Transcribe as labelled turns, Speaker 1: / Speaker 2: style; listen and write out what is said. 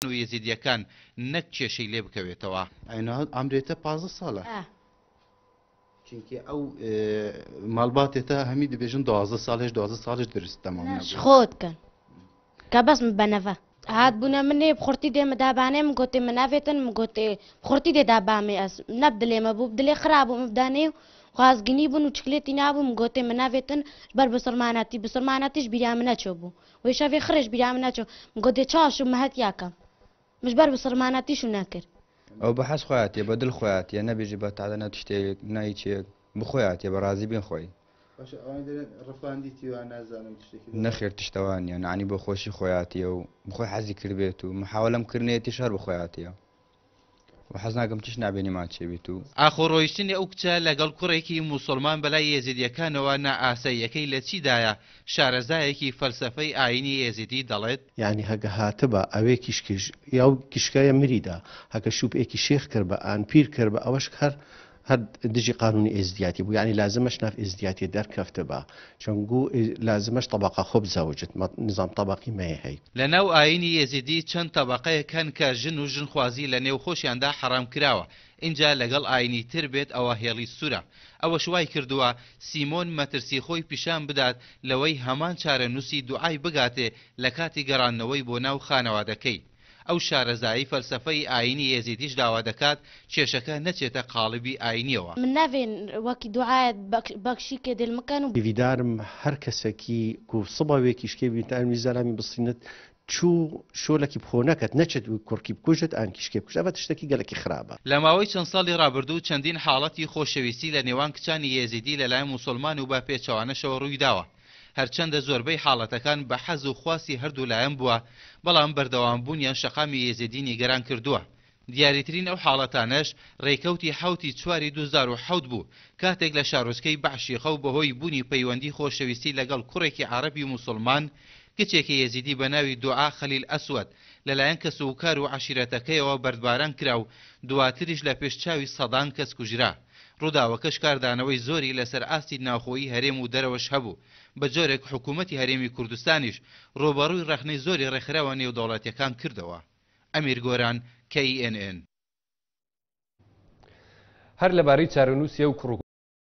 Speaker 1: و یێزیدیەکان نەک کێشەی لێ بکەوێتەوە.
Speaker 2: ئەم دێتە 15 ساڵە چونکی ئەو ماڵباتێتە هەمی دەبێژن 12 ساڵش درست تەمام
Speaker 3: خۆتکەن کە بەس بەنەڤە هات بوونە منێ بخورتی دێمە دابانێ من گوتێ من ناوێتن من گوتێ بخورتی دێ دابامێ ئەس نەب دلێمە بوو دلێ خراپ بوو مبدانێ و خازگنی بوون و چکلێتی نابوو من گوتێ من ناوێتن بەر بسڵمانەتیش بیرامە نەچۆ بوو وی شەوێ خرش بیرامە نەچۆ من گوتێ چاش و مەهەت یاکەم مش بەر بسڵمانەتیش و نەکرد
Speaker 4: ئەو بە حەز خۆیاتێ بە دڵ خۆیاتە نەبێژی بە تاادە نەت شتێک نایچێک بخۆیاتێ بە ڕازی بێن خۆی نەخێر تشتەوانیان نانی بۆ خۆشی خۆیاتیە و بخۆی حەزی کردبێت و محاولەم کردنێتی شەر بخۆیاتیە و حەز ناکەم تیش نابێنی ماچێبێت و
Speaker 1: ئاخۆڕۆیشتنی ئەو کچە لەگەڵ کوڕێکی موسڵمان بەلای یێزیدیەکانەوە نائاساییەکەی لە چیدایە شارەزایەکی فەلسەفەی ئاینی یێزیدی دەڵێت
Speaker 5: یعنی هەگە هاتبە ئەوێ کیشکش یا کیشکایە مریدا هەکە شوپێکی شێخ کرد بە ئان پیر کرد بە ئەوەش هەر دژی قانونی ئێزدیاتی بوو یعنی لازمەش ناف ئێزدیاتی دەرکەفتە بە چۆنگو لازمەش طبقە خۆ بزەوجت نظام طبقی مەیە هەی
Speaker 1: لەناو ئاینی یێزیدی چەند طبقەیەکەن کە ژن و ژنخوازی لە نێو خۆشیاندا حەرام کراوە اینجا لەگەڵ ئاینی تر بێت ئەوە هێڵی سوورە ئەوە شوای کردووە سیمۆن مەترسی خۆی پیشان بدات لەوەی هەمان چارە نووسی دوعای بگاتێ لە کاتی گەڕانەوەی بۆ ناو خانەوادەکەی ئەو شارەزایی فەلسەفەی ئاینی یێزیدیش داوا دەکات کێشەکە نەچێتە قاڵبی ئاینیەوە
Speaker 3: من ناوێن وەکی دوعایەت بەخشی کێ دڵ مەکەن و
Speaker 5: بیدارم هەر کەسێکی گو سڵاوێکی شکێ بیتانی زارامی بسینت چوو شۆلێکی بخۆ نەکەت نەچێت و کوڕکی بکوژت ئانکیشکێ بکوژ ئەوە تشتێکی گەلێکی خراپە
Speaker 1: لە ماوەی چەند ساڵی ڕابردوو چەندین حاڵەتی خۆشەویستی لە نێوان کچانی یێزیدی لەلایەن موسڵمان و با پێچەوانەشەوە ڕووی داوە هەرچەندە زۆربەی حاڵەتەکان بە حەز و خواسی هەردوو لایەن بووە بەڵام بەردەوامبوونیان شەقامی یێزیدی نیگەران کردووە دیاریترین ئەو حاڵەتانەش ڕێکەوتی حوتی چواری 2007 بوو کاتێک لە شارۆچکەی بەعشیقە و بەهۆی بوونی پەیوەندی خۆشەویستی لەگەڵ کوڕێکی عەرەبی موسڵمان کچێکی یێزیدی بە ناوی دوعا خەلیل ئەسوەد لەلایەن کەسوکار و عەشیرەتەکەیەوە بەردباران کرا و دواتریش لە پێشچاوی سەدان کەس کوژرا ڕووداوەکەش کاردانەوەی زۆری لەسەر ئاستی ناوخۆیی هەرێم و دەرەوەش هەبوو بە جۆرێک حکوومەتی هەرێمی کوردستانیش ڕۆبەڕووی ڕەخنەی زۆری ڕێکخراوە نێودەوڵەتیەکان کردەوە ئەمیر گۆران KNN
Speaker 6: هەر لەبارەی چارەنووسیە و